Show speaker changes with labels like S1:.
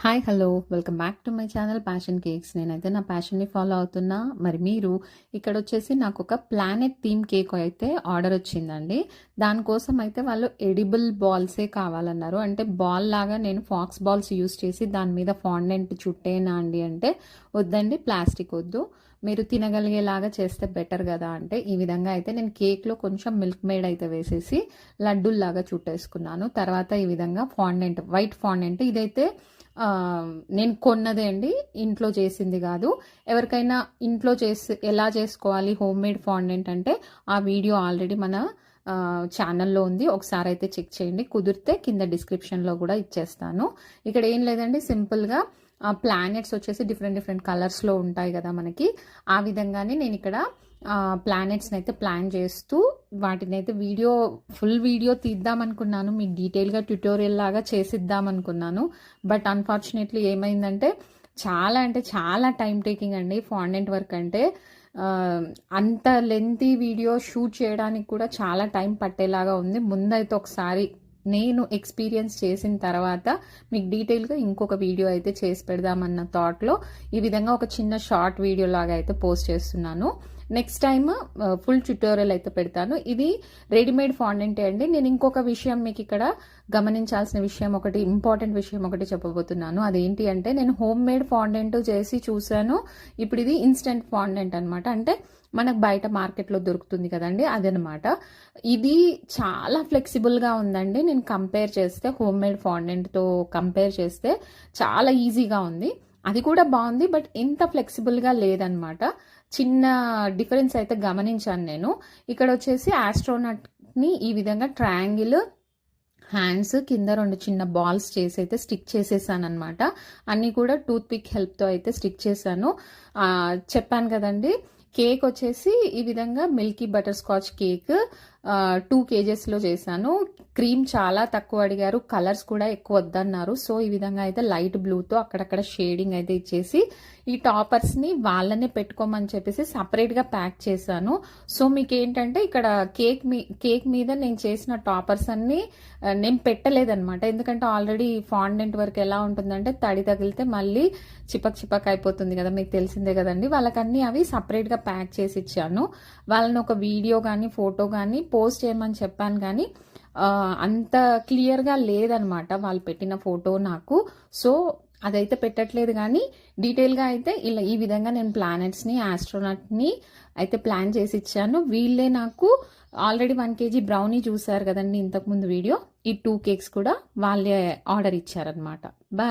S1: Hi hello welcome back to my channel passion cakes. నేనైతే నా ప్యాషన్ని follow అవుతున్నా. మరి మీరు ఇక్కడ వచ్చేసి నాకు ఒక ప్లానెట్ థీమ్ కేక్ అయితే ఆర్డర్ వచ్చిందండి. దానికోసం అయితే వాళ్ళు ఎడిబుల్ బాల్సే కావాలన్నారు. అంటే బాల్ లాగా నేను ఫాక్స్ బాల్స్ యూస్ చేసి దాని మీద ఫాండెంట్ చుట్టేనా అండి అంటే వద్దండి, ప్లాస్టిక్ వద్దు, మీరు తినగలిగేలాగా చేస్తే బెటర్ కదా అంటే ఈ విధంగా అయితే నేను కేక్లో కొంచెం మిల్క్ మేడ్ అయితే వేసేసి లడ్డూల్లాగా చుట్టేసుకున్నాను. తర్వాత ఈ విధంగా ఫాండెంట్, వైట్ ఫాండెంట్, ఇదైతే నేను కొన్నదే అండి, ఇంట్లో చేసింది కాదు. ఎవరికైనా ఇంట్లో ఎలా చేసుకోవాలి హోమ్ మేడ్ ఫాండెంట్ అంటే ఆ వీడియో ఆల్రెడీ మన ఛానల్లో ఉంది, ఒకసారి అయితే చెక్ చేయండి. కుదిరితే కింద డిస్క్రిప్షన్లో కూడా ఇచ్చేస్తాను. ఇక్కడ ఏం లేదండి, సింపుల్గా ప్లానెట్స్ వచ్చేసి డిఫరెంట్ డిఫరెంట్ కలర్స్లో ఉంటాయి కదా మనకి, ఆ విధంగానే నేను ఇక్కడ ప్లానెట్స్ని అయితే ప్లాన్ చేస్తూ వాటిని అయితే ఫుల్ వీడియో తీద్దాం అనుకున్నాను, మీకు డీటెయిల్గా ట్యుటోరియల్ లాగా చేసిద్దాం అనుకున్నాను. బట్ అన్ఫార్చునేట్లీ ఏమైందంటే అంటే చాలా టైం టేకింగ్ అండి ఫాండెంట్ వర్క్ అంటే. అంత లెంతీ వీడియో షూట్ చేయడానికి కూడా చాలా టైం పట్టేలాగా ఉంది. ముందైతే ఒకసారి నేను ఎక్స్పీరియన్స్ చేసిన తర్వాత మీకు డీటెయిల్గా ఇంకొక వీడియో అయితే చేసి పెడదామన్న థాట్లో ఈ విధంగా ఒక చిన్న షార్ట్ వీడియో లాగా అయితే పోస్ట్ చేస్తున్నాను. నెక్స్ట్ టైం ఫుల్ ట్యుటోరియల్ అయితే పెడతాను. ఇది రెడీమేడ్ ఫాండెంటే అండి. నేను ఇంకొక విషయం మీకు ఇక్కడ గమనించాల్సిన విషయం ఒకటి, ఇంపార్టెంట్ విషయం ఒకటి చెప్పబోతున్నాను. అదేంటి అంటే నేను హోమ్ మేడ్ ఫాండెంట్ చేసి చూశాను. ఇప్పుడు ఇది ఇన్స్టెంట్ ఫాండెంట్ అనమాట. అంటే మనకు బయట మార్కెట్లో దొరుకుతుంది కదండి, అదనమాట. ఇది చాలా ఫ్లెక్సిబుల్గా ఉందండి. నేను కంపేర్ చేస్తే హోమ్ మేడ్ ఫాండెంట్తో కంపేర్ చేస్తే చాలా ఈజీగా ఉంది. అది కూడా బాగుంది, బట్ ఇంత ఫ్లెక్సిబుల్గా లేదనమాట. చిన్న డిఫరెన్స్ అయితే గమనించాను నేను. ఇక్కడ వచ్చేసి ఆస్ట్రోనట్ని ఈ విధంగా ట్రయాంగిల్ హ్యాండ్స్ కింద 2 చిన్న బాల్స్ చేసి అయితే స్టిక్ చేసేసాను అనమాట. అన్నీ కూడా టూత్ పిక్ హెల్ప్తో అయితే స్టిక్ చేశాను. చెప్పాను కదండి, కేక్ వచ్చేసి ఈ విధంగా మిల్కీ బటర్ స్కాచ్ కేక్ 2 kgsలో చేశాను. క్రీమ్ చాలా తక్కువ అడిగారు, కలర్స్ కూడా ఎక్కువ వద్దన్నారు. సో ఈ విధంగా అయితే లైట్ బ్లూతో అక్కడక్కడ షేడింగ్ అయితే ఇచ్చేసి ఈ టాపర్స్ని వాళ్ళనే పెట్టుకోమని చెప్పేసి సపరేట్గా ప్యాక్ చేశాను. సో మీకు ఏంటంటే ఇక్కడ కేక్ మీద నేను చేసిన టాపర్స్ అన్ని నేను పెట్టలేదన్నమాట. ఎందుకంటే ఆల్రెడీ ఫాండెంట్ వర్క్ ఎలా ఉంటుందంటే తడి తగిలితే మళ్ళీ చిపక్ అయిపోతుంది కదా, మీకు తెలిసిందే కదండి. వాళ్ళకన్నీ అవి సపరేట్గా ప్యాక్ చేసి ఇచ్చాను. వాళ్ళని ఒక వీడియో కానీ ఫోటో కానీ పోస్ట్ చేయమని చెప్పాను, కానీ అంత క్లియర్గా లేదనమాట వాళ్ళు పెట్టిన ఫోటో నాకు. సో అదైతే పెట్టట్లేదు, కానీ డీటెయిల్గా అయితే ఇలా ఈ విధంగా నేను ప్లానెట్స్ని, ఆస్ట్రోనట్ని అయితే ప్లాన్ చేసి ఇచ్చాను. వీళ్ళే నాకు ఆల్రెడీ 1 kg బ్రౌనీ చూసారు కదండి ఇంతకుముందు వీడియో, ఈ 2 కేక్స్ కూడా వాళ్ళే ఆర్డర్ ఇచ్చారనమాట. బాయ్.